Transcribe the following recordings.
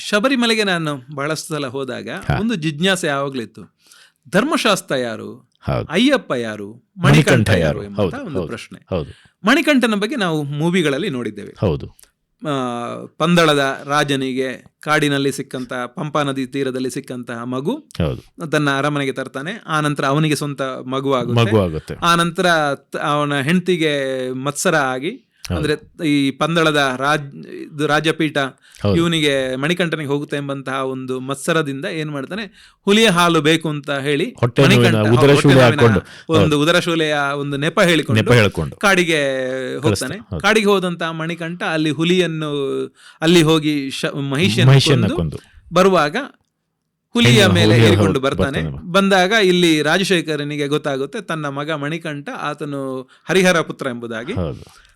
ಶಬರಿಮಲೆಗೆ ನಾನು ಬಹಳಷ್ಟು ಸಲ ಹೋದಾಗ ಒಂದು ಜಿಜ್ಞಾಸೆ ಯಾವಾಗ್ಲಿತ್ತು, ಧರ್ಮಶಾಸ್ತ್ರ ಯಾರು, ಅಯ್ಯಪ್ಪ ಯಾರು, ಮಣಿಕಂಠ ಯಾರು ಎಂಬ ಒಂದು ಪ್ರಶ್ನೆ. ಮಣಿಕಂಠನ ಬಗ್ಗೆ ನಾವು ಮೂವಿಗಳಲ್ಲಿ ನೋಡಿದ್ದೇವೆ. ಹೌದು, ಪಂದಳದ ರಾಜನಿಗೆ ಕಾಡಿನಲ್ಲಿ ಸಿಕ್ಕಂತ ಪಂಪಾ ನದಿ ತೀರದಲ್ಲಿ ಸಿಕ್ಕಂತಹ ಮಗು ತನ್ನ ಅರಮನೆಗೆ ತರ್ತಾನೆ. ಆ ನಂತರ ಅವನಿಗೆ ಸ್ವಂತ ಮಗು ಆಗುತ್ತೆ. ಆ ನಂತರ ಅವನ ಹೆಂಡತಿಗೆ ಮತ್ಸರ ಆಗಿ, ಅಂದ್ರೆ ಈ ಪಂದಳದ ರಾಜಪೀಠ ಇವನಿಗೆ ಮಣಿಕಂಠನಿಗೆ ಹೋಗುತ್ತೆ ಎಂಬಂತಹ ಒಂದು ಮತ್ಸರದಿಂದ ಏನ್ ಮಾಡ್ತಾನೆ, ಹುಲಿಯ ಹಾಲು ಬೇಕು ಅಂತ ಹೇಳಿ ಒಂದು ಉದರಶೂಲೆಯ ಒಂದು ನೆಪ ಹೇಳಿಕೊಂಡು ಕಾಡಿಗೆ ಹೋಗ್ತಾನೆ. ಕಾಡಿಗೆ ಹೋದಂತಹ ಮಣಿಕಂಠ ಅಲ್ಲಿ ಹೋಗಿ ಮಹಿಷಿಯನ್ನು ಬರುವಾಗ ಹುಲಿಯ ಮೇಲೆ ಏರಿಕೊಂಡು ಬರ್ತಾನೆ. ಬಂದಾಗ ಇಲ್ಲಿ ರಾಜಶೇಖರನಿಗೆ ಗೊತ್ತಾಗುತ್ತೆ ತನ್ನ ಮಗ ಮಣಿಕಂಠ ಆತನು ಹರಿಹರ ಪುತ್ರ ಎಂಬುದಾಗಿ.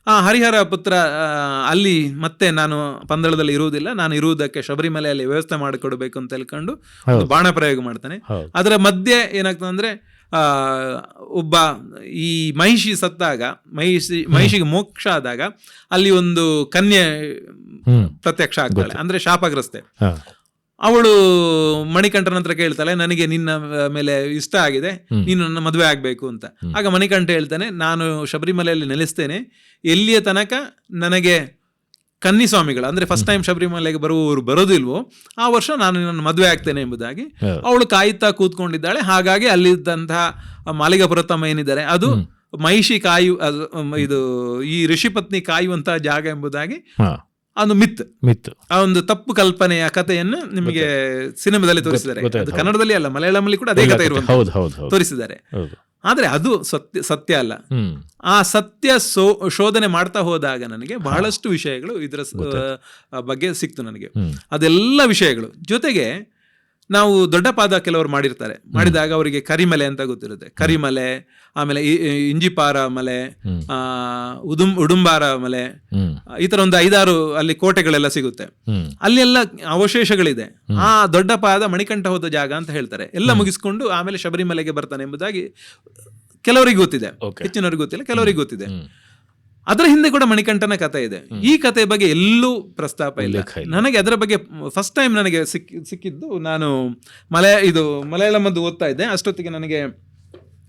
ಆ ಹರಿಹರ ಪುತ್ರ ಅಲ್ಲಿ ಮತ್ತೆ ನಾನು ಪಂದಳದಲ್ಲಿ ಇರುವುದಿಲ್ಲ, ನಾನು ಇರುವುದಕ್ಕೆ ಶಬರಿಮಲೆಯಲ್ಲಿ ವ್ಯವಸ್ಥೆ ಮಾಡಿಕೊಡ್ಬೇಕು ಅಂತ ಹೇಳ್ಕೊಂಡು ಬಾಣ ಪ್ರಯೋಗ ಮಾಡ್ತಾನೆ. ಅದರ ಮಧ್ಯೆ ಏನಾಗ್ತದೆ ಅಂದ್ರೆ ಒಬ್ಬ ಈ ಮಹಿಷಿ ಸತ್ತಾಗ, ಮಹಿಷಿಗೆ ಮೋಕ್ಷ ಆದಾಗ ಅಲ್ಲಿ ಒಂದು ಕನ್ಯೆ ಪ್ರತ್ಯಕ್ಷ ಆಗ್ತಾಳೆ, ಅಂದ್ರೆ ಶಾಪಗ್ರಸ್ತೆ. ಅವಳು ಮಣಿಕಂಠನ ಹತ್ರ ಕೇಳ್ತಾಳೆ, ನನಗೆ ನಿನ್ನ ಮೇಲೆ ಇಷ್ಟ ಆಗಿದೆ, ನೀನು ನನ್ನ ಮದುವೆ ಆಗ್ಬೇಕು ಅಂತ. ಆಗ ಮಣಿಕಂಠ ಹೇಳ್ತಾನೆ, ನಾನು ಶಬರಿಮಲೆಯಲ್ಲಿ ನೆಲೆಸ್ತೇನೆ, ಎಲ್ಲಿಯ ತನಕ ನನಗೆ ಕನ್ನಿಸ್ವಾಮಿಗಳು ಅಂದ್ರೆ ಫಸ್ಟ್ ಟೈಮ್ ಶಬರಿಮಲೆಗೆ ಬರುವವರು ಬರೋದಿಲ್ವೋ ಆ ವರ್ಷ ನಾನು ನನ್ನ ಮದುವೆ ಆಗ್ತೇನೆ ಎಂಬುದಾಗಿ ಅವಳು ಕಾಯುತ್ತಾ ಕೂತ್ಕೊಂಡಿದ್ದಾಳೆ. ಹಾಗಾಗಿ ಅಲ್ಲಿದ್ದಂತಹ ಮಾಲಿಗಪುರತಮ್ಮ ಏನಿದ್ದಾರೆ ಅದು ಮಹಿಷಿ ಇದು ಈ ಋಷಿಪತ್ನಿ ಕಾಯುವಂತಹ ಜಾಗ ಎಂಬುದಾಗಿ ಒಂದು ಮಿತ್, ಆ ಒಂದು ತಪ್ಪು ಕಲ್ಪನೆಯ ಕಥೆಯನ್ನು ನಿಮಗೆ ಸಿನಿಮಾದಲ್ಲಿ ತೋರಿಸಿದ್ದಾರೆ. ಅದು ಕನ್ನಡದಲ್ಲಿ ಅಲ್ಲ, ಮಲಯಾಳಂನಲ್ಲಿ ಕೂಡ ಅದೇ ಕಥೆ ಇರುವಂತ ತೋರಿಸಿದ್ದಾರೆ. ಆದ್ರೆ ಅದು ಸತ್ಯ ಅಲ್ಲ. ಆ ಸತ್ಯ ಶೋಧನೆ ಮಾಡ್ತಾ ಹೋದಾಗ ನನಗೆ ಬಹಳಷ್ಟು ವಿಷಯಗಳು ಇದರ ಬಗ್ಗೆ ಸಿಕ್ತು ನನಗೆ. ಅದೆಲ್ಲ ವಿಷಯಗಳು ಜೊತೆಗೆ ನಾವು ದೊಡ್ಡ ಪಾದ ಕೆಲವರು ಮಾಡಿದಾಗ ಅವರಿಗೆ ಕರಿಮಲೆ ಅಂತ ಗೊತ್ತಿರುತ್ತೆ. ಕರಿಮಲೆ, ಆಮೇಲೆ ಇಂಜಿಪಾರ ಮಲೆ, ಉಡುಂಬಾರ ಮಲೆ, ಈ ತರ ಒಂದು 5-6 ಅಲ್ಲಿ ಕೋಟೆಗಳೆಲ್ಲ ಸಿಗುತ್ತೆ. ಅಲ್ಲೆಲ್ಲ ಅವಶೇಷಗಳಿದೆ. ಆ ದೊಡ್ಡ ಪಾದ ಮಣಿಕಂಠ ಹೋದ ಜಾಗ ಅಂತ ಹೇಳ್ತಾರೆ. ಎಲ್ಲ ಮುಗಿಸ್ಕೊಂಡು ಆಮೇಲೆ ಶಬರಿಮಲೆಗೆ ಬರ್ತಾನೆ ಎಂಬುದಾಗಿ ಕೆಲವರಿಗೆ ಗೊತ್ತಿದೆ, ಹೆಚ್ಚಿನವ್ರಿಗೆ ಗೊತ್ತಿಲ್ಲ, ಕೆಲವರಿಗೆ ಗೊತ್ತಿದೆ. ಅದರ ಹಿಂದೆ ಕೂಡ ಮಣಿಕಂಠನ ಕಥೆ ಇದೆ. ಈ ಕಥೆ ಬಗ್ಗೆ ಎಲ್ಲೂ ಪ್ರಸ್ತಾಪ ಇಲ್ಲ. ನನಗೆ ಅದರ ಬಗ್ಗೆ ಫಸ್ಟ್ ಟೈಮ್ ನನಗೆ ಸಿಕ್ಕಿದ್ದು, ನಾನು ಮಲಯಾಳಮದ್ದು ಓದ್ತಾ ಇದ್ದೆ. ಅಷ್ಟೊತ್ತಿಗೆ ನನಗೆ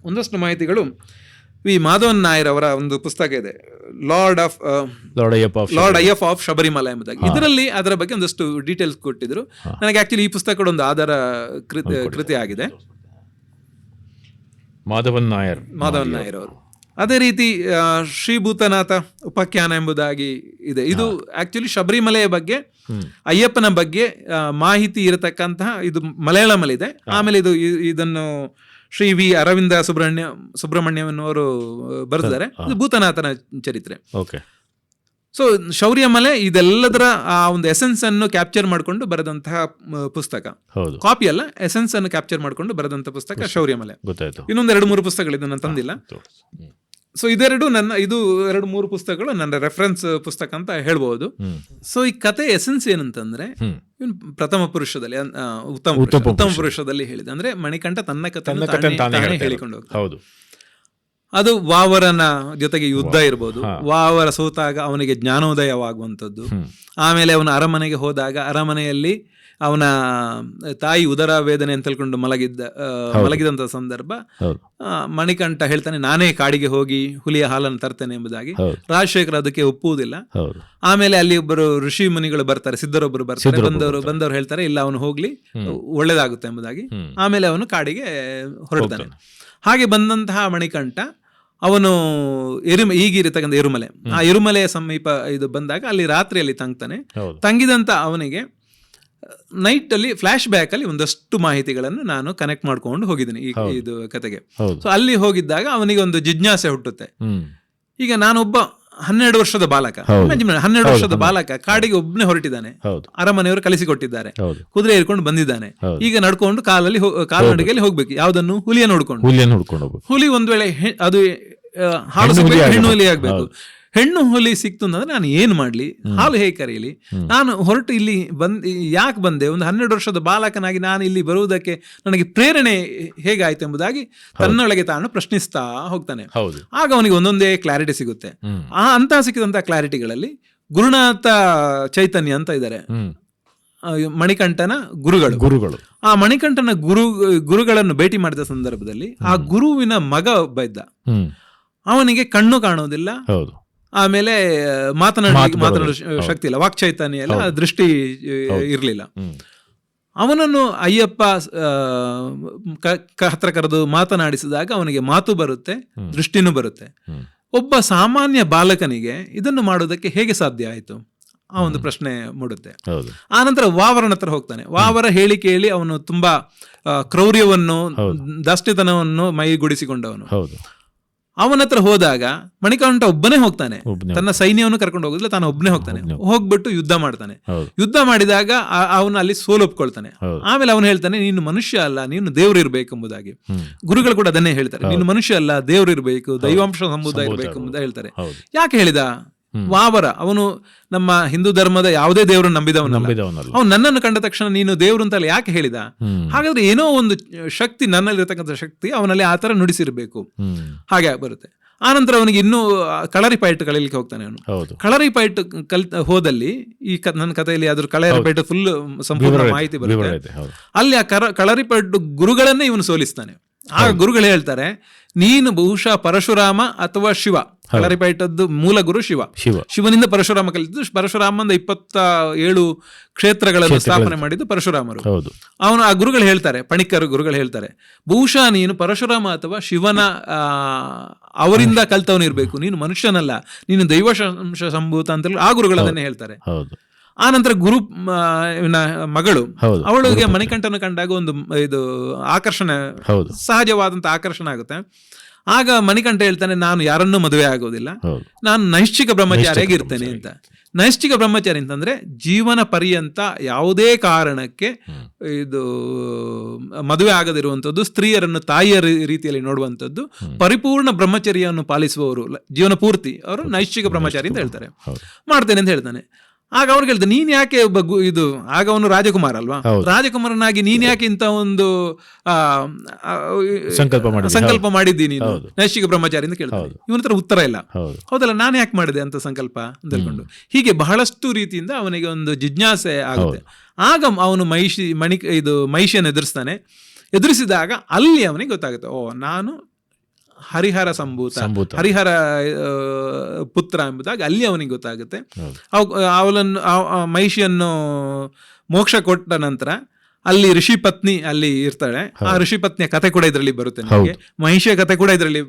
ಒಂದಷ್ಟು ಮಾಹಿತಿಗಳು ವಿ ಮಾಧವನ್ ನಾಯರ್ ಅವರ ಒಂದು ಪುಸ್ತಕ ಇದೆ, ಲಾರ್ಡ್ ಅಯ್ಯಪ್ಪ ಆಫ್ ಶಬರಿಮಲೆ ಎಂಬುದಾಗಿ. ಇದರಲ್ಲಿ ಅದರ ಬಗ್ಗೆ ಒಂದಷ್ಟು ಡೀಟೇಲ್ಸ್ ಕೊಟ್ಟಿದ್ರು. ನನಗೆ ಆಕ್ಚುಲಿ ಈ ಪುಸ್ತಕ ಕೂಡ ಒಂದು ಆಧಾರ ಕೃತಿ ಆಗಿದೆ. ಮಾಧವನ್ ನಾಯರ್ ಅವರು. ಅದೇ ರೀತಿ ಶ್ರೀಭೂತನಾಥ ಉಪಾಖ್ಯಾನ ಎಂಬುದಾಗಿ ಇದೆ. ಇದು ಆಕ್ಚುಲಿ ಶಬರಿಮಲೆಯ ಬಗ್ಗೆ, ಅಯ್ಯಪ್ಪನ ಬಗ್ಗೆ ಮಾಹಿತಿ ಇರತಕ್ಕಂತಹ ಇದು ಮಲಯಾಳಮಲ್ಲಿದೆ. ಆಮೇಲೆ ಇದನ್ನು ಶ್ರೀ ವಿ ಅರವಿಂದ ಸುಬ್ರಹ್ಮಣ್ಯವರು ಬರೆದಿದ್ದಾರೆ. ಇದು ಭೂತನಾಥನ ಚರಿತ್ರೆ. ಸೊ ಶೌರ್ಯಮಲೆ ಇದೆಲ್ಲದರ ಆ ಒಂದು ಎಸೆನ್ಸ್ ಅನ್ನು ಕ್ಯಾಪ್ಚರ್ ಮಾಡಿಕೊಂಡು ಬರೆದಂತಹ ಪುಸ್ತಕ. ಕಾಪಿ ಅಲ್ಲ, ಎಸೆನ್ಸ್ ಅನ್ನು ಕ್ಯಾಪ್ಚರ್ ಮಾಡಿಕೊಂಡು ಬರೆದಂತಹ ಪುಸ್ತಕ ಶೌರ್ಯಮಲೆ. ಇನ್ನೊಂದು 2-3 ಪುಸ್ತಕಗಳಿದೆ, ನಾನು ತಂದಿಲ್ಲ. ಸೊ ಇದು 2-3 ಪುಸ್ತಕಗಳು ನನ್ನ ರೆಫರೆನ್ಸ್ ಪುಸ್ತಕ ಅಂತ ಹೇಳ್ಬಹುದು. ಸೊ ಈ ಕತೆ ಎಸೆನ್ಸ್ ಏನಂತಂದ್ರೆ, ಪ್ರಥಮ ಪುರುಷದಲ್ಲಿ ಉತ್ತಮ ಪುರುಷದಲ್ಲಿ ಹೇಳಿದೆ ಅಂದ್ರೆ ಮಣಿಕಂಠ ತನ್ನ ಕಥೆ ಹೇಳಿಕೊಂಡು ಹೋಗ್ತಾನೆ. ಅದು ವಾವರನ ಜೊತೆಗೆ ಯುದ್ಧ ಇರ್ಬೋದು, ವಾವರ ಸೋತಾಗ ಅವನಿಗೆ ಜ್ಞಾನೋದಯವಾಗುವಂಥದ್ದು. ಆಮೇಲೆ ಅವನ ಅರಮನೆಗೆ ಹೋದಾಗ ಅರಮನೆಯಲ್ಲಿ ಅವನ ತಾಯಿ ಉದರ ವೇದನೆ ಅಂತ ಹೇಳ್ಕೊಂಡು ಮಲಗಿದಂತ ಸಂದರ್ಭ ಮಣಿಕಂಠ ಹೇಳ್ತಾನೆ, ನಾನೇ ಕಾಡಿಗೆ ಹೋಗಿ ಹುಲಿಯ ಹಾಲನ್ನು ತರ್ತೇನೆ ಎಂಬುದಾಗಿ. ರಾಜಶೇಖರ ಅದಕ್ಕೆ ಒಪ್ಪುವುದಿಲ್ಲ. ಆಮೇಲೆ ಅಲ್ಲಿ ಒಬ್ಬರು ಋಷಿ ಮುನಿಗಳು ಬರ್ತಾರೆ, ಸಿದ್ಧರೊಬ್ಬರು ಬರ್ತಾರೆ. ಬಂದವರು ಹೇಳ್ತಾರೆ, ಇಲ್ಲ ಅವನು ಹೋಗ್ಲಿ, ಒಳ್ಳೇದಾಗುತ್ತೆ ಎಂಬುದಾಗಿ. ಆಮೇಲೆ ಅವನು ಕಾಡಿಗೆ ಹೊರಡ್ತಾನೆ. ಹಾಗೆ ಬಂದಂತಹ ಮಣಿಕಂಠ ಅವನು ಈಗಿರತಕ್ಕಂಥ ಎರುಮಲೆ, ಆ ಎರುಮಲೆಯ ಸಮೀಪ ಇದು ಬಂದಾಗ ಅಲ್ಲಿ ರಾತ್ರಿಯಲ್ಲಿ ತಂಗ್ತಾನೆ. ತಂಗಿದಂತ ಅವನಿಗೆ ನೈಟ್ ಅಲ್ಲಿ ಫ್ಲಾಶ್ ಬ್ಯಾಕ್ ಅಲ್ಲಿ ಒಂದಷ್ಟು ಮಾಹಿತಿಗಳನ್ನು ನಾನು ಕನೆಕ್ಟ್ ಮಾಡ್ಕೊಂಡು ಹೋಗಿದ್ದೀನಿ ಇದು ಕತೆಗೆ. ಸೊ ಅಲ್ಲಿ ಹೋಗಿದ್ದಾಗ ಅವನಿಗೆ ಒಂದು ಜಿಜ್ಞಾಸೆ ಹುಟ್ಟುತ್ತೆ. ಈಗ ನಾನೊಬ್ಬ 12 ವರ್ಷದ ಬಾಲಕ, 12 ವರ್ಷದ ಬಾಲಕ ಕಾಡಿಗೆ ಒಬ್ಬನೇ ಹೊರಟಿದ್ದಾನೆ. ಅರಮನೆಯವರು ಕಲಿಸಿಕೊಟ್ಟಿದ್ದಾರೆ, ಕುದುರೆ ಏರ್ಕೊಂಡು ಬಂದಿದ್ದಾನೆ. ಈಗ ನಡ್ಕೊಂಡು ಕಾಲ್ನಡಿಗೆಯಲ್ಲಿ ಹೋಗ್ಬೇಕು. ಯಾವ್ದನ್ನು? ಹುಲಿಯನ್ನು ನೋಡ್ಕೊಂಡು. ಹುಲಿ ಒಂದ್ ವೇಳೆ ಅದು ಹೆಣ್ಣು ಹುಲಿ ಆಗ್ಬೇಕು. ಹೆಣ್ಣು ಹುಲಿ ಸಿಕ್ತು ಅಂದ್ರೆ ನಾನು ಏನ್ ಮಾಡ್ಲಿ, ಹಾಲು ಹೇಗೆ ಕರೀಲಿ, ನಾನು ಹೊರಟು ಇಲ್ಲಿ ಯಾಕೆ ಬಂದೆ, ಒಂದು 12 ವರ್ಷದ ಬಾಲಕನಾಗಿ ನಾನು ಇಲ್ಲಿ ಬರುವುದಕ್ಕೆ ನನಗೆ ಪ್ರೇರಣೆ ಹೇಗಾಯ್ತು ಎಂಬುದಾಗಿ ತನ್ನೊಳಗೆ ತಾನು ಪ್ರಶ್ನಿಸ್ತಾ ಹೋಗ್ತಾನೆ. ಆಗ ಅವನಿಗೆ ಒಂದೊಂದೇ ಕ್ಲಾರಿಟಿ ಸಿಗುತ್ತೆ. ಆ ಅಂತ ಸಿಕ್ಕಿದಂತಹ ಕ್ಲಾರಿಟಿಗಳಲ್ಲಿ ಗುರುನಾಥ ಚೈತನ್ಯ ಅಂತ ಇದ್ದಾರೆ, ಮಣಿಕಂಠನ ಗುರುಗಳು. ಆ ಮಣಿಕಂಠನ ಗುರುಗಳನ್ನು ಭೇಟಿ ಮಾಡಿದ ಸಂದರ್ಭದಲ್ಲಿ ಆ ಗುರುವಿನ ಮಗ ಒಬ್ಬ ಇದ್ದ. ಅವನಿಗೆ ಕಣ್ಣು ಕಾಣೋದಿಲ್ಲ, ಆಮೇಲೆ ಮಾತನಾಡೋ ಶಕ್ತಿ ಇಲ್ಲ, ವಾಕ್ಚೈತನ್ಯ ಇಲ್ಲ, ದೃಷ್ಟಿ ಇರ್ಲಿಲ್ಲ. ಅವನನ್ನು ಅಯ್ಯಪ್ಪ ಹತ್ರ ಕರೆದು ಮಾತನಾಡಿಸಿದಾಗ ಅವನಿಗೆ ಮಾತು ಬರುತ್ತೆ, ದೃಷ್ಟಿನೂ ಬರುತ್ತೆ. ಒಬ್ಬ ಸಾಮಾನ್ಯ ಬಾಲಕನಿಗೆ ಇದನ್ನು ಮಾಡೋದಕ್ಕೆ ಹೇಗೆ ಸಾಧ್ಯ ಆಯಿತು? ಆ ಒಂದು ಪ್ರಶ್ನೆ ಮೂಡುತ್ತೆ. ಆನಂತರ ವಾವರನ ಹತ್ರ ಹೋಗ್ತಾನೆ. ವಾವರ ಹೇಳಿಕೆಯಲ್ಲಿ ಅವನು ತುಂಬಾ ಕ್ರೌರ್ಯವನ್ನು, ದಾಷ್ಟ್ಯತನವನ್ನು ಮೈಗೂಡಿಸಿಕೊಂಡವನು. ಅವನ ಹತ್ರ ಹೋದಾಗ ಮಣಿಕಂಠ ಒಬ್ಬನೇ ಹೋಗ್ತಾನೆ, ತನ್ನ ಸೈನ್ಯವನ್ನು ಕರ್ಕೊಂಡು ಹೋಗುದಿಲ್ಲ, ತಾನು ಒಬ್ಬನೇ ಹೋಗ್ತಾನೆ. ಹೋಗ್ಬಿಟ್ಟು ಯುದ್ಧ ಮಾಡ್ತಾನೆ. ಯುದ್ಧ ಮಾಡಿದಾಗ ಅವನು ಅಲ್ಲಿ ಸೋಲೊಪ್ಕೊಳ್ತಾನೆ. ಆಮೇಲೆ ಅವನು ಹೇಳ್ತಾನೆ, ನೀನು ಮನುಷ್ಯ ಅಲ್ಲ, ನೀನು ದೇವ್ರು ಇರ್ಬೇಕೆಂಬುದಾಗಿ. ಗುರುಗಳು ಕೂಡ ಅದನ್ನೇ ಹೇಳ್ತಾರೆ, ನೀನು ಮನುಷ್ಯ ಅಲ್ಲ, ದೇವ್ರು ಇರ್ಬೇಕು, ದೈವಾಂಶ ಸಂಬೂತ ಇರ್ಬೇಕು ಎಂಬುದಾಗಿ ಹೇಳ್ತಾರೆ. ಯಾಕೆ ಹೇಳಿದ? ವಾವರ ಅವನು ನಮ್ಮ ಹಿಂದೂ ಧರ್ಮದ ಯಾವುದೇ ದೇವರನ್ನು ನಂಬಿದವನಲ್ಲ. ಅವನು ನನ್ನನ್ನು ಕಂಡ ತಕ್ಷಣ ನೀನು ದೇವ್ರು ಅಂತಲ್ಲ ಯಾಕೆ ಹೇಳಿದ? ಹಾಗಾದ್ರೆ ಏನೋ ಒಂದು ಶಕ್ತಿ, ನನ್ನಲ್ಲಿರತಕ್ಕಂಥ ಶಕ್ತಿ ಅವನಲ್ಲಿ ಆ ತರ ನುಡಿಸಿರ್ಬೇಕು, ಹಾಗೆ ಬರುತ್ತೆ. ಆನಂತರ ಅವನಿಗೆ ಇನ್ನೂ ಕಳರಿ ಪೈಟ್ ಕಳೀಲಿಕ್ಕೆ ಹೋಗ್ತಾನೆ. ಅವನು ಕಳರಿ ಪೈಟ್ ಹೋದಲ್ಲಿ ಈ ನನ್ನ ಕಥೆಯಲ್ಲಿ ಅದ್ರ ಕಳರಿ ಪೈಟ್ ಫುಲ್ ಸಂಪೂರ್ಣ ಮಾಹಿತಿ ಬರುತ್ತೆ. ಅಲ್ಲಿ ಆ ಕಳರಿ ಪೈಟ್ ಗುರುಗಳನ್ನೇ ಇವನು ಸೋಲಿಸ್ತಾನೆ. ಆ ಗುರುಗಳು ಹೇಳ್ತಾರೆ, ನೀನು ಬಹುಶಃ ಪರಶುರಾಮ ಅಥವಾ ಶಿವ. ಕಳರಿಪೈಟದ್ದು ಮೂಲ ಗುರು ಶಿವನಿಂದ ಪರಶುರಾಮ ಕಲಿತು. ಪರಶುರಾಮಂದ 27 ಕ್ಷೇತ್ರಗಳನ್ನು ಸ್ಥಾಪನೆ ಮಾಡಿದ್ದು ಪರಶುರಾಮರು. ಅವನು ಆ ಗುರುಗಳು ಹೇಳ್ತಾರೆ, ಪಣಿಕರು ಗುರುಗಳು ಹೇಳ್ತಾರೆ, ಬಹುಶಃ ನೀನು ಪರಶುರಾಮ ಅಥವಾ ಶಿವನ ಅವರಿಂದ ಕಲ್ತವನಿರ್ಬೇಕು, ನೀನು ಮನುಷ್ಯನಲ್ಲ, ನೀನು ದೈವಾಂಶ ಸಂಭೂತ ಅಂತ ಆ ಗುರುಗಳನ್ನೇ ಹೇಳ್ತಾರೆ. ಆನಂತರ ಗುರು ಮಗಳು, ಅವಳಿಗೆ ಮಣಿಕಂಠನ ಕಂಡಾಗ ಒಂದು ಇದು ಆಕರ್ಷಣೆ, ಸಹಜವಾದಂತ ಆಕರ್ಷಣೆ ಆಗುತ್ತೆ. ಆಗ ಮಣಿಕಂಠ ಹೇಳ್ತಾನೆ, ನಾನು ಯಾರನ್ನೂ ಮದುವೆ ಆಗೋದಿಲ್ಲ, ನಾನು ನೈಷ್ಠಿಕ ಬ್ರಹ್ಮಚಾರಿಯಾಗಿ ಇರ್ತೇನೆ ಅಂತ. ನೈಷ್ಠಿಕ ಬ್ರಹ್ಮಚಾರಿ ಅಂತಂದ್ರೆ ಜೀವನ ಪರ್ಯಂತ ಯಾವುದೇ ಕಾರಣಕ್ಕೆ ಇದು ಮದುವೆ ಆಗದಿರುವಂಥದ್ದು, ಸ್ತ್ರೀಯರನ್ನು ತಾಯಿಯ ರೀತಿಯಲ್ಲಿ ನೋಡುವಂಥದ್ದು, ಪರಿಪೂರ್ಣ ಬ್ರಹ್ಮಚರ್ಯವನ್ನು ಪಾಲಿಸುವವರು ಜೀವನ ಪೂರ್ತಿ ಅವರು ನೈಷ್ಠಿಕ ಬ್ರಹ್ಮಚಾರಿ ಅಂತ ಹೇಳ್ತಾರೆ. ಮಾಡ್ತೇನೆ ಅಂತ ಹೇಳ್ತಾನೆ. ಆಗ ಅವ್ರಿಗೆ ಹೇಳ್ದೆ, ನೀನ್ ಯಾಕೆ ಇದು, ಆಗ ಅವನು ರಾಜಕುಮಾರ ಅಲ್ವಾ, ರಾಜಕುಮಾರನಾಗಿ ನೀನ್ ಯಾಕೆ ಇಂತ ಒಂದು ಸಂಕಲ್ಪ ಮಾಡಿದ್ದೀನಿ ನೈಷ್ಠಿಕ ಬ್ರಹ್ಮಚಾರಿ ಅಂತ ಕೇಳ್ತಾನೆ. ಇವನ ಹತ್ರ ಉತ್ತರ ಇಲ್ಲ. ಹೌದಲ್ಲ, ನಾನು ಯಾಕೆ ಮಾಡಿದೆ ಅಂತ ಸಂಕಲ್ಪ ಅಂತ ಹೇಳ್ಕೊಂಡು ಹೀಗೆ ಬಹಳಷ್ಟು ರೀತಿಯಿಂದ ಅವನಿಗೆ ಒಂದು ಜಿಜ್ಞಾಸೆ ಆಗುತ್ತೆ. ಆಗ ಅವನು ಮಹಿಷಿಯನ್ನು ಎದುರಿಸ್ತಾನೆ. ಎದುರಿಸಿದಾಗ ಅಲ್ಲಿ ಅವನಿಗೆ ಗೊತ್ತಾಗುತ್ತೆ, ಓ ನಾನು ಹರಿಹರ ಸಂಭೂತ, ಹರಿಹರ ಪುತ್ರ ಎಂಬುದಾಗಿ ಅಲ್ಲಿ ಅವನಿಗೆ ಗೊತ್ತಾಗುತ್ತೆ. ಅವಳನ್ನು ಮಹಿಷಿಯನ್ನು ಮೋಕ್ಷ ಕೊಟ್ಟ ನಂತರ ಅಲ್ಲಿ ಋಷಿ ಪತ್ನಿ ಅಲ್ಲಿ ಇರ್ತಾಳೆ. ಆ ಋಷಿ ಪತ್ನಿಯ ಕಥೆ ಕೂಡ ಇದರಲ್ಲಿ ಬರುತ್ತೆ, ನಿಮಗೆ ಮಹಿಷಿಯ ಕಥೆ ಕೂಡ ಇದರಲ್ಲಿ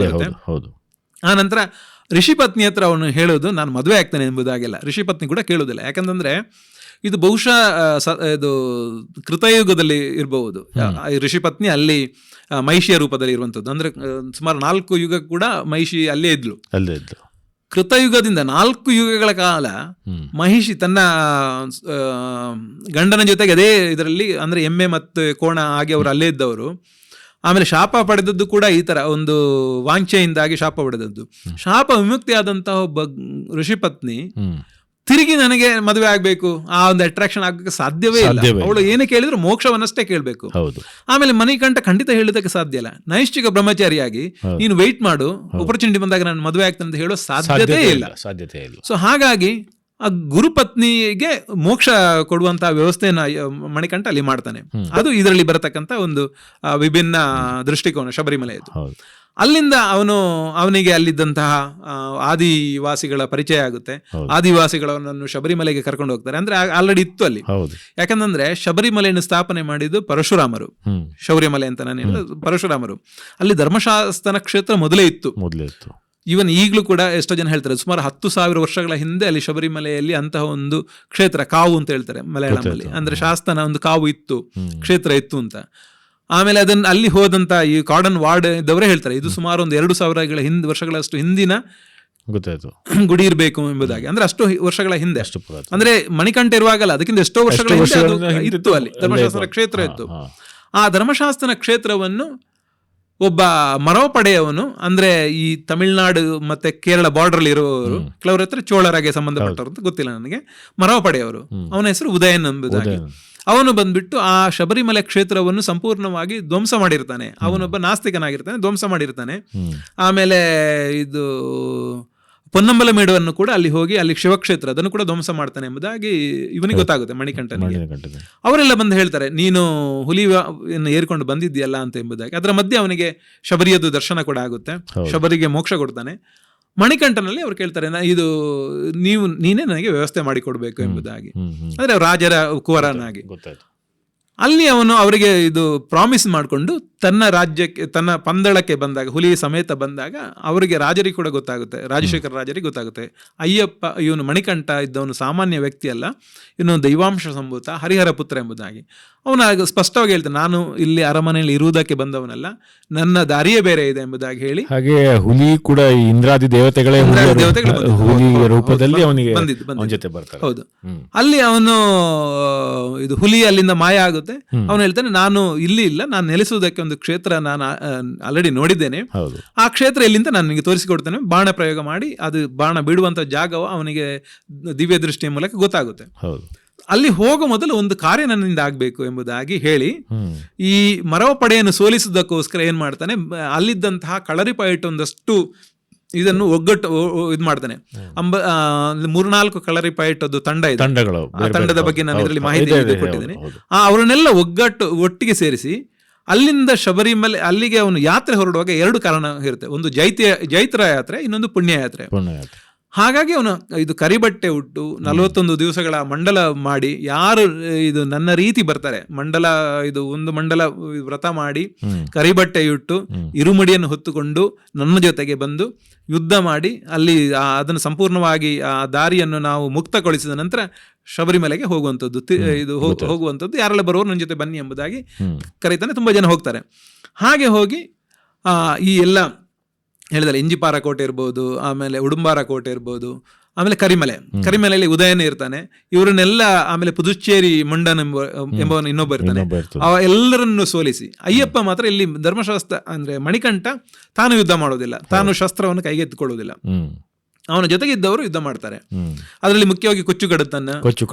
ಬರುತ್ತೆ. ಆ ನಂತರ ಋಷಿ ಪತ್ನಿ ಹತ್ರ ಅವನು ಹೇಳೋದು, ನಾನು ಮದುವೆ ಆಗ್ತಾನೆ ಎಂಬುದಾಗೆಲ್ಲ ಋಷಿ ಪತ್ನಿ ಕೂಡ ಕೇಳೋದಿಲ್ಲ. ಯಾಕಂತಂದ್ರೆ ಇದು ಬಹುಶಃ ಇದು ಕೃತಯುಗದಲ್ಲಿ ಇರಬಹುದು. ಋಷಿ ಪತ್ನಿ ಅಲ್ಲಿ ಮಹಿಷಿಯ ರೂಪದಲ್ಲಿ ಇರುವಂಥದ್ದು. ಅಂದ್ರೆ ಸುಮಾರು 4 ಯುಗ ಕೂಡ ಮಹಿಷಿ ಅಲ್ಲೇ ಇದ್ಲು. ಕೃತಯುಗದಿಂದ 4 ಯುಗಗಳ ಕಾಲ ಮಹಿಷಿ ತನ್ನ ಗಂಡನ ಜೊತೆಗೆ ಅದೇ ಇದರಲ್ಲಿ, ಅಂದ್ರೆ ಎಮ್ಮೆ ಮತ್ತು ಕೋಣ ಆಗಿ ಅವರು ಅಲ್ಲೇ ಇದ್ದವರು. ಆಮೇಲೆ ಶಾಪ ಪಡೆದದ್ದು ಕೂಡ ಈ ತರ ಒಂದು ವಾಂಛೆಯಿಂದಾಗಿ ಶಾಪ ಪಡೆದದ್ದು. ಶಾಪ ವಿಮುಕ್ತಿ ಆದಂತಹ ಒಬ್ಬ ಋಷಿ ಪತ್ನಿ ತಿರುಗಿ ನನಗೆ ಮದುವೆ ಆಗ್ಬೇಕು, ಆ ಒಂದು ಅಟ್ರಾಕ್ಷನ್ ಆಗ್ಬೇಕು ಸಾಧ್ಯವೇ ಇಲ್ಲ. ಅವಳು ಏನೇ ಕೇಳಿದ್ರು ಮೋಕ್ಷವನ್ನಷ್ಟೇ ಕೇಳಬೇಕು. ಆಮೇಲೆ ಮಣಿಕಂಠ ಖಂಡಿತ ಹೇಳೋದಕ್ಕೆ ಸಾಧ್ಯ ಇಲ್ಲ. ನೈಷ್ಠಿಕ ಬ್ರಹ್ಮಚಾರಿಯಾಗಿ ನೀನು ವೆಯ್ಟ್ ಮಾಡು, ಆಪರ್ಚುನಿಟಿ ಬಂದಾಗ ನಾನು ಮದುವೆ ಆಗ್ತೇನೆ ಅಂತ ಹೇಳೋ ಸಾಧ್ಯತೆ ಇಲ್ಲ. ಸೊ ಹಾಗಾಗಿ ಆ ಗುರುಪತ್ನಿಗೆ ಮೋಕ್ಷ ಕೊಡುವಂತಹ ವ್ಯವಸ್ಥೆಯನ್ನ ಮಣಿಕಂಠ ಅಲ್ಲಿ ಮಾಡ್ತಾನೆ. ಅದು ಇದರಲ್ಲಿ ಬರತಕ್ಕಂತ ಒಂದು ವಿಭಿನ್ನ ದೃಷ್ಟಿಕೋನ ಶಬರಿಮಲೆಯದು. ಅಲ್ಲಿಂದ ಅವನಿಗೆ ಅಲ್ಲಿದ್ದಂತಹ ಆದಿವಾಸಿಗಳ ಪರಿಚಯ ಆಗುತ್ತೆ. ಆದಿವಾಸಿಗಳನ್ನು ಶಬರಿಮಲೆಗೆ ಕರ್ಕೊಂಡು ಹೋಗ್ತಾರೆ. ಅಂದ್ರೆ ಆಲ್ರೆಡಿ ಇತ್ತು ಅಲ್ಲಿ. ಯಾಕಂದ್ರೆ ಶಬರಿಮಲೆಯನ್ನು ಸ್ಥಾಪನೆ ಮಾಡಿದ್ದು ಪರಶುರಾಮರು. ಶೌರ್ಯಮಲೆ ಅಂತ ನಾನು ಹೇಳಿದ ಪರಶುರಾಮರು. ಅಲ್ಲಿ ಧರ್ಮಶಾಸ್ತ್ರ ಕ್ಷೇತ್ರ ಮೊದಲೇ ಇತ್ತು. ಈವನ್ ಈಗಲೂ ಕೂಡ ಎಷ್ಟೋ ಜನ ಹೇಳ್ತಾರೆ, ಸುಮಾರು 10,000 ವರ್ಷಗಳ ಹಿಂದೆ ಅಲ್ಲಿ ಶಬರಿಮಲೆಯಲ್ಲಿ ಅಂತಹ ಒಂದು ಕ್ಷೇತ್ರ, ಕಾವು ಅಂತ ಹೇಳ್ತಾರೆ ಮಲಯಾಳಂನಲ್ಲಿ, ಅಂದ್ರೆ ಶಾಸ್ತನ ಒಂದು ಕಾವು ಇತ್ತು, ಕ್ಷೇತ್ರ ಇತ್ತು ಅಂತ. ಆಮೇಲೆ ಅದನ್ನ ಅಲ್ಲಿ ಹೋದಂತ ಈ ಕಾರ್ಡನ್ ವಾರ್ಡ್ ಇದ್ದವರೇ ಹೇಳ್ತಾರೆ, ಇದು ಸುಮಾರು ಒಂದು 2,000 ವರ್ಷಗಳಷ್ಟು ಹಿಂದಿನ ಗುಡಿ ಇರಬೇಕು ಎಂಬುದಾಗಿ. ಅಂದ್ರೆ ಅಷ್ಟು ವರ್ಷಗಳ ಹಿಂದೆ, ಅಂದ್ರೆ ಮಣಿಕಂಠ ಇರುವಾಗಲ್ಲ, ಅದಕ್ಕಿಂತ ಎಷ್ಟೋ ವರ್ಷಗಳ ಹಿಂದೆ ಇತ್ತು ಅಲ್ಲಿ ಧರ್ಮಶಾಸ್ತ್ರ ಕ್ಷೇತ್ರ ಇತ್ತು. ಆ ಧರ್ಮಶಾಸ್ತ್ರ ಕ್ಷೇತ್ರವನ್ನು ಒಬ್ಬ ಮರವ ಪಡೆಯವನು, ಅಂದ್ರೆ ಈ ತಮಿಳುನಾಡು ಮತ್ತೆ ಕೇರಳ ಬಾರ್ಡರ್ ಅಲ್ಲಿ ಇರುವವರು, ಕೆಲವರ ಹತ್ರ ಚೋಳರಾಗೆ ಸಂಬಂಧಪಟ್ಟವರು ಅಂತ ಗೊತ್ತಿಲ್ಲ ನನಗೆ, ಮರವ ಪಡೆಯವರು, ಅವನ ಹೆಸರು ಉದಯನ್ ಎಂಬುದಾಗಿ. ಅವನು ಬಂದ್ಬಿಟ್ಟು ಆ ಶಬರಿಮಲೆ ಕ್ಷೇತ್ರವನ್ನು ಸಂಪೂರ್ಣವಾಗಿ ಧ್ವಂಸ ಮಾಡಿರ್ತಾನೆ. ಅವನೊಬ್ಬ ನಾಸ್ತಿಕನಾಗಿರ್ತಾನೆ, ಧ್ವಂಸ ಮಾಡಿರ್ತಾನೆ. ಆಮೇಲೆ ಇದು ಪೊನ್ನಂಬಲ ಮೇಡುವನ್ನು ಕೂಡ ಅಲ್ಲಿ ಹೋಗಿ ಅಲ್ಲಿ ಶಿವಕ್ಷೇತ್ರ ಅದನ್ನು ಕೂಡ ಧ್ವಂಸ ಮಾಡ್ತಾನೆ ಎಂಬುದಾಗಿ ಇವನಿಗೆ ಗೊತ್ತಾಗುತ್ತೆ, ಮಣಿಕಂಠನಿಗೆ. ಅವರೆಲ್ಲ ಬಂದು ಹೇಳ್ತಾರೆ, ನೀನು ಹುಲಿಯನ್ನು ಏರ್ಕೊಂಡು ಬಂದಿದ್ದೀಯಲ್ಲ ಅಂತ ಎಂಬುದಾಗಿ. ಅದರ ಮಧ್ಯೆ ಅವನಿಗೆ ಶಬರಿಯದ್ದು ದರ್ಶನ ಕೂಡ ಆಗುತ್ತೆ, ಶಬರಿಗೆ ಮೋಕ್ಷ ಕೊಡ್ತಾನೆ. ಮಣಿಕಂಠನಲ್ಲಿ ಅವ್ರು ಕೇಳ್ತಾರೆ, ಇದು ನೀನೇ ನನಗೆ ವ್ಯವಸ್ಥೆ ಮಾಡಿಕೊಡ್ಬೇಕು ಎಂಬುದಾಗಿ, ಅಂದ್ರೆ ರಾಜರ ಕುವರನಾಗಿ. ಅಲ್ಲಿ ಅವನು ಅವರಿಗೆ ಇದು ಪ್ರಾಮಿಸ್ ಮಾಡಿಕೊಂಡು ತನ್ನ ರಾಜ್ಯಕ್ಕೆ, ತನ್ನ ಪಂದಳಕ್ಕೆ ಬಂದಾಗ, ಹುಲಿ ಸಮೇತ ಬಂದಾಗ ಅವರಿಗೆ ರಾಜರಿಗೆ ಕೂಡ ಗೊತ್ತಾಗುತ್ತೆ, ರಾಜಶೇಖರ ರಾಜರಿಗೆ ಗೊತ್ತಾಗುತ್ತೆ, ಅಯ್ಯಪ್ಪ ಇವನು ಮಣಿಕಂಠ ಇದ್ದವನು ಸಾಮಾನ್ಯ ವ್ಯಕ್ತಿ ಅಲ್ಲ, ಇವನು ದೈವಾಂಶ ಸಂಭೂತ ಹರಿಹರ ಪುತ್ರ ಎಂಬುದಾಗಿ. ಅವನು ಸ್ಪಷ್ಟವಾಗಿ ಹೇಳ್ತಾನೆ, ನಾನು ಇಲ್ಲಿ ಅರಮನೆಯಲ್ಲಿ ಇರುವುದಕ್ಕೆ ಬಂದವನಲ್ಲ, ನನ್ನ ದಾರಿಯೇ ಬೇರೆ ಇದೆ ಎಂಬುದಾಗಿ ಹೇಳಿ. ಹಾಗೆ ಹುಲಿ ಕೂಡ ಇಂದ್ರಾದಿ ದೇವತೆಗಳೇ ಹುಲಿ ರೂಪದಲ್ಲಿ ಅವನಿಗೆ ಜೊತೆ ಬರ್ತಾರೆ. ಹೌದು, ಅಲ್ಲಿ ಅವನು ಇದು ಹುಲಿ ಅಲ್ಲಿಂದ ಮಾಯ ಆಗುತ್ತೆ. ಅವನು ಹೇಳ್ತಾನೆ, ನಾನು ಇಲ್ಲಿ ಇಲ್ಲ, ನಾನು ನೆಲೆಸುವುದಕ್ಕೆ ಒಂದು ಕ್ಷೇತ್ರ ನಾನು ಆಲ್ರೆಡಿ ನೋಡಿದ್ದೇನೆ, ಆ ಕ್ಷೇತ್ರ ಎಲ್ಲಿಂದ ನಾನು ನಿಮಗೆ ತೋರಿಸಿಕೊಡ್ತೇನೆ. ಬಾಣ ಪ್ರಯೋಗ ಮಾಡಿ ಅದು ಬಾಣ ಬಿಡುವಂತ ಜಾಗವು ಅವನಿಗೆ ದಿವ್ಯ ದೃಷ್ಟಿಯ ಮೂಲಕ ಗೊತ್ತಾಗುತ್ತೆ. ಅಲ್ಲಿ ಹೋಗೋ ಮೊದಲು ಒಂದು ಕಾರ್ಯ ನನ್ನಿಂದ ಆಗ್ಬೇಕು ಎಂಬುದಾಗಿ ಹೇಳಿ, ಈ ಮರವ ಪಡೆಯನ್ನು ಸೋಲಿಸುವುದಕ್ಕೋಸ್ಕರ ಏನ್ ಮಾಡ್ತಾನೆ, ಅಲ್ಲಿದ್ದಂತಹ ಕಳರಿಪಯಟ್ ಒಂದಷ್ಟು ಇದನ್ನು ಒಗ್ಗಟ್ಟು ಇದು ಮಾಡ್ತಾನೆ. 3-4 ಕಳರಿಪಯಟದ್ದು ತಂಡ ಇದೆ, ಆ ತಂಡದ ಬಗ್ಗೆ ನಾನು ಇದರಲ್ಲಿ ಮಾಹಿತಿ ಕೊಟ್ಟಿದ್ದೇನೆ. ಅವರನ್ನೆಲ್ಲ ಒಟ್ಟಿಗೆ ಸೇರಿಸಿ ಅಲ್ಲಿಂದ ಶಬರಿಮಲೆ ಅಲ್ಲಿಗೆ ಅವನು ಯಾತ್ರೆ ಹೊರಡುವಾಗ 2 ಕಾರಣ ಇರುತ್ತೆ, ಒಂದು ಜೈತ್ರ ಯಾತ್ರೆ, ಇನ್ನೊಂದು ಪುಣ್ಯ ಯಾತ್ರೆ. ಹಾಗಾಗಿ ಅವನು ಇದು ಕರಿಬಟ್ಟೆ ಉಟ್ಟು 41 ದಿವಸಗಳ ಮಂಡಲ ಮಾಡಿ, ಯಾರು ಇದು ನನ್ನ ರೀತಿ ಬರ್ತಾರೆ, ಇದು ಒಂದು ಮಂಡಲ ವ್ರತ ಮಾಡಿ ಕರಿಬಟ್ಟೆ ಇಟ್ಟು ಇರುಮಡಿಯನ್ನು ಹೊತ್ತುಕೊಂಡು ನನ್ನ ಜೊತೆಗೆ ಬಂದು ಯುದ್ಧ ಮಾಡಿ ಅಲ್ಲಿ ಅದನ್ನು ಸಂಪೂರ್ಣವಾಗಿ ಆ ದಾರಿಯನ್ನು ನಾವು ಮುಕ್ತಗೊಳಿಸಿದ ನಂತರ ಶಬರಿಮಲೆಗೆ ಹೋಗುವಂಥದ್ದು, ಇದು ಹೋಗುವಂಥದ್ದು, ಯಾರೆಲ್ಲ ಬರೋರು ನನ್ನ ಜೊತೆ ಬನ್ನಿ ಎಂಬುದಾಗಿ ಕರೀತಾನೆ. ತುಂಬಾ ಜನ ಹೋಗ್ತಾರೆ. ಹಾಗೆ ಹೋಗಿ ಈ ಎಲ್ಲ ಹೇಳಿದರೆ ಇಂಜಿಪಾರ ಕೋಟೆ ಇರ್ಬೋದು, ಆಮೇಲೆ ಉಡುಂಬಾರ ಕೋಟೆ ಇರ್ಬೋದು, ಆಮೇಲೆ ಕರಿಮಲೆಯಲ್ಲಿ ಉದಯನ ಇರ್ತಾನೆ, ಇವರನ್ನೆಲ್ಲ, ಆಮೇಲೆ ಪುದುಚೇರಿ ಮಂಡನ್ ಎಂಬವನು ಇನ್ನೊಬ್ಬ ಇರ್ತಾನೆ, ಎಲ್ಲರನ್ನು ಸೋಲಿಸಿ ಅಯ್ಯಪ್ಪ ಮಾತ್ರ ಇಲ್ಲಿ ಧರ್ಮಶಾಸ್ತ್ರ ಅಂದ್ರೆ ಮಣಿಕಂಠ ತಾನು ಯುದ್ಧ ಮಾಡೋದಿಲ್ಲ, ತಾನು ಶಸ್ತ್ರವನ್ನು ಕೈಗೆತ್ತಿಕೊಳ್ಳುವುದಿಲ್ಲ, ಅವನ ಜೊತೆಗಿದ್ದವರು ಯುದ್ಧ ಮಾಡ್ತಾರೆ. ಅದರಲ್ಲಿ ಮುಖ್ಯವಾಗಿ ಕೊಚ್ಚು ಕಡುತನ್ನ,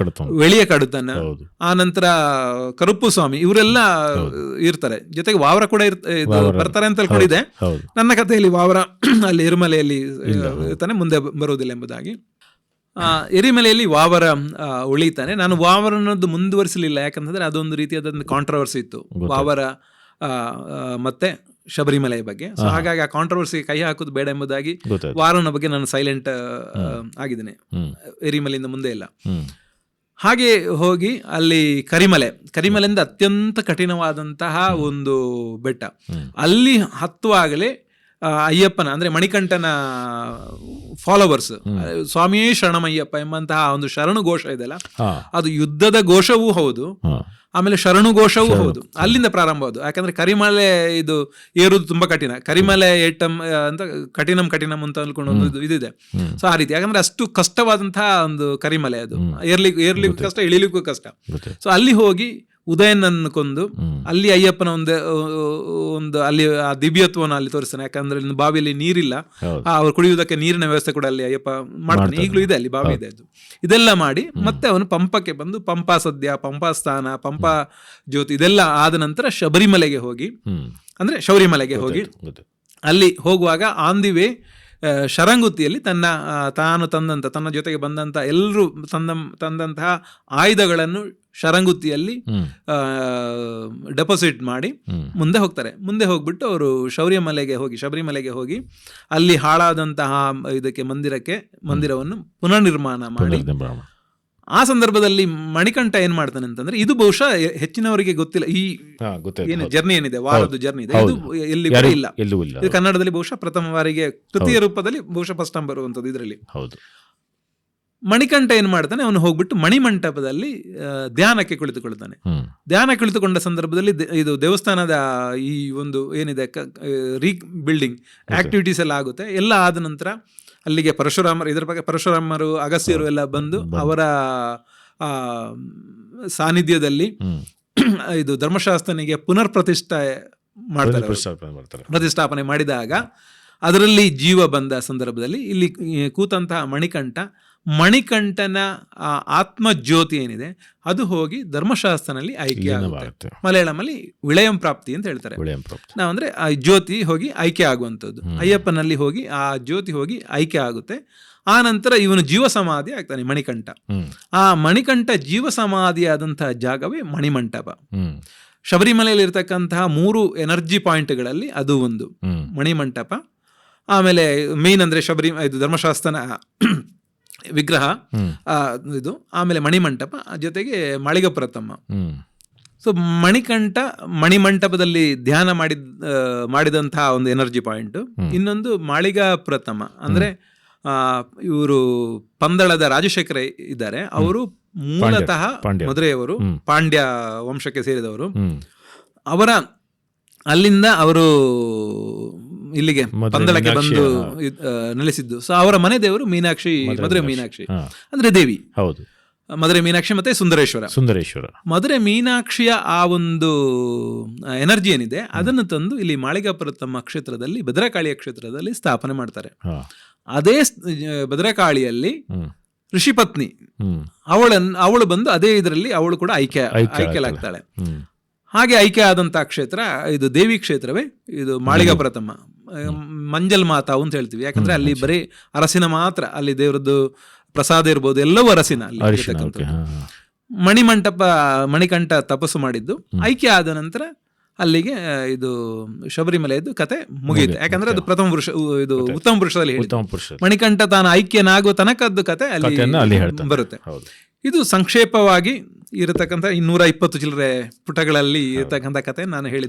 ವೆಳಿಯ ಕಡುತನ್ನ, ಆ ನಂತರ ಕರುಪ್ಪು ಸ್ವಾಮಿ, ಇವರೆಲ್ಲ ಇರ್ತಾರೆ. ಜೊತೆಗೆ ವಾವರ ಕೂಡ ಬರ್ತಾರೆ ಅಂತ ಕೂಡ ಇದೆ. ನನ್ನ ಕಥೆಯಲ್ಲಿ ವಾವರ ಅಲ್ಲಿ ಎರಿಮಲೆಯಲ್ಲಿ ಇರ್ತಾನೆ, ಮುಂದೆ ಬರುವುದಿಲ್ಲ ಎಂಬುದಾಗಿ. ಎರಿಮಲೆಯಲ್ಲಿ ವಾವರ ಉಳಿತಾನೆ. ನಾನು ವಾವರನದ್ದು ಮುಂದುವರಿಸಲಿಲ್ಲ, ಯಾಕಂತಂದ್ರೆ ಅದೊಂದು ರೀತಿಯಾದ ಕಾಂಟ್ರವರ್ಸಿ ಇತ್ತು, ವಾವರ ಮತ್ತೆ ಶಬರಿಮಲೆಯ ಬಗ್ಗೆ. ಸೊ ಹಾಗಾಗಿ ಆ ಕಾಂಟ್ರವರ್ಸಿಗೆ ಕೈ ಹಾಕೋದು ಬೇಡ ಎಂಬುದಾಗಿ ವಾರನ ಬಗ್ಗೆ ನಾನು ಸೈಲೆಂಟ್ ಆಗಿದ್ದೇನೆ, ಎರಿಮಲೆಯಿಂದ ಮುಂದೆ ಇಲ್ಲ. ಹಾಗೆ ಹೋಗಿ ಅಲ್ಲಿ ಕರಿಮಲೆಯಿಂದ ಅತ್ಯಂತ ಕಠಿಣವಾದಂತಹ ಒಂದು ಬೆಟ್ಟ, ಅಲ್ಲಿ ಹತ್ತುವಾಗಲೇ ಅಯ್ಯಪ್ಪನ ಅಂದ್ರೆ ಮಣಿಕಂಠನ ಫಾಲೋವರ್ಸ್ ಸ್ವಾಮಿಯೇ ಶರಣಮಯ್ಯಪ್ಪ ಎಂಬಂತಹ ಒಂದು ಶರಣು ಘೋಷ ಇದೆಯಲ್ಲ, ಅದು ಯುದ್ಧದ ಘೋಷವೂ ಹೌದು, ಆಮೇಲೆ ಶರಣು ಘೋಷವೂ ಹೌದು. ಅಲ್ಲಿಂದ ಪ್ರಾರಂಭವಾದ. ಯಾಕಂದ್ರೆ ಕರಿಮಲೆ ಇದು ಏರುವುದು ತುಂಬಾ ಕಠಿಣ, ಕರಿಮಲೆ ಏಟಮ್ ಅಂತ ಕಠಿಣಂ ಅಂತ ಅನ್ಕೊಂಡು ಒಂದು ಇದಿದೆ. ಸೊ ಆ ರೀತಿ, ಯಾಕಂದ್ರೆ ಅಷ್ಟು ಕಷ್ಟವಾದಂತಹ ಒಂದು ಕರಿಮಲೆ ಅದು, ಏರ್ಲಿಕ್ಕೂ ಕಷ್ಟ, ಇಳಿಲಿಕ್ಕೂ ಕಷ್ಟ. ಸೊ ಅಲ್ಲಿ ಹೋಗಿ ಉದಯನನ್ನು ಕೊಂದು ಅಲ್ಲಿ ಅಯ್ಯಪ್ಪನ ಒಂದು ಅಲ್ಲಿ ಆ ದಿವ್ಯತ್ವವನ್ನು ಅಲ್ಲಿ ತೋರಿಸ್ತಾನೆ. ಯಾಕಂದ್ರೆ ಬಾವಿಯಲ್ಲಿ ನೀರಿಲ್ಲ, ಅವ್ರು ಕುಡಿಯುವುದಕ್ಕೆ ನೀರಿನ ವ್ಯವಸ್ಥೆ ಕೂಡ ಅಲ್ಲಿ ಅಯ್ಯಪ್ಪ ಮಾಡ್ತಾನೆ, ಈಗಲೂ ಇದೆ, ಅಲ್ಲಿ ಬಾವಿ ಇದೆ. ಅದು ಇದೆಲ್ಲ ಮಾಡಿ ಮತ್ತೆ ಅವನು ಪಂಪಕ್ಕೆ ಬಂದು ಪಂಪಾ ಸದ್ಯ, ಪಂಪಾ ಸ್ಥಾನ, ಪಂಪಾ ಜ್ಯೋತಿ ಇದೆಲ್ಲ ಆದ ನಂತರ ಶಬರಿಮಲೆಗೆ ಹೋಗಿ, ಅಂದ್ರೆ ಶೌರಿಮಲೆಗೆ ಹೋಗಿ, ಅಲ್ಲಿ ಹೋಗುವಾಗ ಆನ್ ದಿ ವೇ ಶರಂಗುತ್ತಿಯಲ್ಲಿ ತನ್ನ ಜೊತೆಗೆ ಬಂದಂತ ಎಲ್ಲರೂ ತಂದಂತಹ ಆಯುಧಗಳನ್ನು ಶರಂಗುತ್ತಿಯಲ್ಲಿ ಡೆಪಾಸಿಟ್ ಮಾಡಿ ಮುಂದೆ ಹೋಗ್ತಾರೆ. ಮುಂದೆ ಹೋಗ್ಬಿಟ್ಟು ಅವರು ಶಬರಿಮಲೆಗೆ ಹೋಗಿ ಅಲ್ಲಿ ಹಾಳಾದಂತಹ ಮಂದಿರವನ್ನು ಪುನರ್ನಿರ್ಮಾಣ ಮಾಡಿ, ಆ ಸಂದರ್ಭದಲ್ಲಿ ಮಣಿಕಂಠ ಏನ್ ಮಾಡ್ತಾನೆ ಅಂತಂದ್ರೆ, ಇದು ಬಹುಶಃ ಹೆಚ್ಚಿನವರಿಗೆ ಗೊತ್ತಿಲ್ಲ, ಈ ಜರ್ನಿ ಏನಿದೆ, ವಾರದ ಜರ್ನಿ ಇದೆ, ಇದು ಎಲ್ಲಿ ಇಲ್ಲ. ಇದು ಕನ್ನಡದಲ್ಲಿ ಬಹುಶಃ ಪ್ರಥಮ ಬಾರಿಗೆ ಕೃತಿಯ ರೂಪದಲ್ಲಿ ಬಹುಶಃ ಫಸ್ಟ್ ಟೈಮ್ ಬರುವಂತದ್ದು ಇದರಲ್ಲಿ. ಮಣಿಕಂಠ ಏನ್ ಮಾಡ್ತಾನೆ, ಅವನು ಹೋಗ್ಬಿಟ್ಟು ಮಣಿಮಂಟಪದಲ್ಲಿ ಧ್ಯಾನಕ್ಕೆ ಕುಳಿತುಕೊಳ್ತಾನೆ. ಧ್ಯಾನ ಕುಳಿತುಕೊಂಡ ಸಂದರ್ಭದಲ್ಲಿ ಇದು ದೇವಸ್ಥಾನದ ಈ ಒಂದು ಏನಿದೆ ರೀಬಿಲ್ಡಿಂಗ್ ಆಕ್ಟಿವಿಟೀಸ್ ಎಲ್ಲ ಆಗುತ್ತೆ. ಎಲ್ಲ ಆದ ನಂತರ ಅಲ್ಲಿಗೆ ಪರಶುರಾಮರು ಅಗಸ್ತ್ಯರು ಎಲ್ಲ ಬಂದು ಅವರ ಸಾನ್ನಿಧ್ಯದಲ್ಲಿ ಇದು ಧರ್ಮಶಾಸ್ತ್ರನಿಗೆ ಪುನರ್ ಪ್ರತಿಷ್ಠಾಪನೆ ಮಾಡಿದಾಗ ಅದರಲ್ಲಿ ಜೀವ ಬಂದ ಸಂದರ್ಭದಲ್ಲಿ ಇಲ್ಲಿ ಕೂತಂತಹ ಮಣಿಕಂಠ ಮಣಿಕಂಠನ ಆ ಆತ್ಮಜ್ಯೋತಿ ಏನಿದೆ ಅದು ಹೋಗಿ ಧರ್ಮಶಾಸ್ತ್ರನಲ್ಲಿ ಆಯ್ಕೆ ಆಗುತ್ತೆ. ಆಗುತ್ತೆ. ಮಲಯಾಳಮಲ್ಲಿ ವಿಳಯಂ ಪ್ರಾಪ್ತಿ ಅಂತ ಹೇಳ್ತಾರೆ. ವಿಳಯಂ ಪ್ರಾಪ್ತಿ. ನಾವಂದ್ರೆ ಆ ಜ್ಯೋತಿ ಹೋಗಿ ಆಯ್ಕೆ ಆಗುವಂಥದ್ದು. ಅಯ್ಯಪ್ಪನಲ್ಲಿ ಹೋಗಿ ಆ ಜ್ಯೋತಿ ಹೋಗಿ ಆಯ್ಕೆ ಆಗುತ್ತೆ. ಆ ನಂತರ ಇವನು ಜೀವ ಸಮಾಧಿ ಆಗ್ತಾನೆ ಮಣಿಕಂಠ. ಆ ಮಣಿಕಂಠ ಜೀವ ಸಮಾಧಿ ಆದಂತಹ ಜಾಗವೇ ಮಣಿಮಂಟಪ. ಶಬರಿಮಲೆಯಲ್ಲಿ ಇರ್ತಕ್ಕಂತಹ 3 ಎನರ್ಜಿ ಪಾಯಿಂಟ್ಗಳಲ್ಲಿ ಅದು ಒಂದು ಮಣಿಮಂಟಪ. ಆಮೇಲೆ ಮೇನ್ ಅಂದ್ರೆ ಇದು ಧರ್ಮಶಾಸ್ತ್ರನ ವಿಗ್ರಹ ಇದು, ಆಮೇಲೆ ಮಣಿಮಂಟಪ, ಜೊತೆಗೆ ಮಾಳಿಗ ಪ್ರಥಮ. ಸೊ ಮಣಿಮಂಟಪದಲ್ಲಿ ಧ್ಯಾನ ಮಾಡಿದಂತಹ ಒಂದು ಎನರ್ಜಿ ಪಾಯಿಂಟ್. ಇನ್ನೊಂದು ಮಾಳಿಗ ಪ್ರಥಮ ಅಂದ್ರೆ ಇವರು ಪಂದಳದ ರಾಜಶೇಖರ ಇದ್ದಾರೆ, ಅವರು ಮೂಲತಃ ಮಧುರೆಯವರು, ಪಾಂಡ್ಯ ವಂಶಕ್ಕೆ ಸೇರಿದವರು. ಅವರ ಅಲ್ಲಿಂದ ಅವರು ಇಲ್ಲಿಗೆ ಪಂದಳಕ್ಕೆ ಬಂದು ನೆಲೆಸಿದ್ದು. ಸೊ ಅವರ ಮನೆ ದೇವರು ಮೀನಾಕ್ಷಿ, ಮಧುರೆ ಮೀನಾಕ್ಷಿ ಅಂದ್ರೆ ದೇವಿ. ಹೌದು, ಮಧುರೆ ಮೀನಾಕ್ಷಿ ಮತ್ತೆ ಸುಂದರೇಶ್ವರ. ಮಧುರೆ ಮೀನಾಕ್ಷಿಯ ಆ ಒಂದು ಎನರ್ಜಿ ಏನಿದೆ ಅದನ್ನು ತಂದು ಇಲ್ಲಿ ಮಾಳಿಗ ಪ್ರಥಮ ಕ್ಷೇತ್ರದಲ್ಲಿ, ಭದ್ರಕಾಳಿಯ ಕ್ಷೇತ್ರದಲ್ಲಿ ಸ್ಥಾಪನೆ ಮಾಡ್ತಾರೆ. ಅದೇ ಭದ್ರಕಾಳಿಯಲ್ಲಿ ಋಷಿಪತ್ನಿ ಅವಳು ಬಂದು ಅದೇ ಇದರಲ್ಲಿ ಅವಳು ಕೂಡ ಆಯ್ಕೆಲಾಗ್ತಾಳೆ. ಹಾಗೆ ಆಯ್ಕೆ ಆದಂತಹ ಕ್ಷೇತ್ರ ಇದು ದೇವಿ ಕ್ಷೇತ್ರವೇ ಇದು ಮಾಳಿಗ ಪ್ರಥಮ. ಮಂಜಲ್ ಮಾತಾ ಅಂತ ಹೇಳ್ತೀವಿ, ಯಾಕಂದ್ರೆ ಅಲ್ಲಿ ಬರೀ ಅರಸಿನ ಮಾತ್ರ, ಅಲ್ಲಿ ದೇವರದ್ದು ಪ್ರಸಾದ ಇರ್ಬೋದು, ಎಲ್ಲವೂ ಅರಸಿನ ಅಲ್ಲಿ. ಮಣಿಕಂಠ ತಪಸ್ಸು ಮಾಡಿದ್ದು ಆಯ್ಕೆ ಆದ ನಂತರ ಅಲ್ಲಿಗೆ ಇದು ಶಬರಿಮಲೆಯದ್ದು ಕತೆ ಮುಗಿಯಿತು. ಯಾಕಂದ್ರೆ ಅದು ಪ್ರಥಮ ಪುರುಷ, ಇದು ಉತ್ತಮ ಪುರುಷದಲ್ಲಿ ಮಣಿಕಂಠ ತಾನು ಐಕ್ಯನಾಗುವ ತನಕದ್ದು ಕತೆ ಅಲ್ಲಿ ಬರುತ್ತೆ. ಇದು ಸಂಕ್ಷೇಪವಾಗಿ ಇರತಕ್ಕಂಥ 220 ಚಿಲ್ಲರೆ ಪುಟಗಳಲ್ಲಿ ಇರತಕ್ಕಂಥ ಕತೆ ನಾನು ಹೇಳಿದೆ.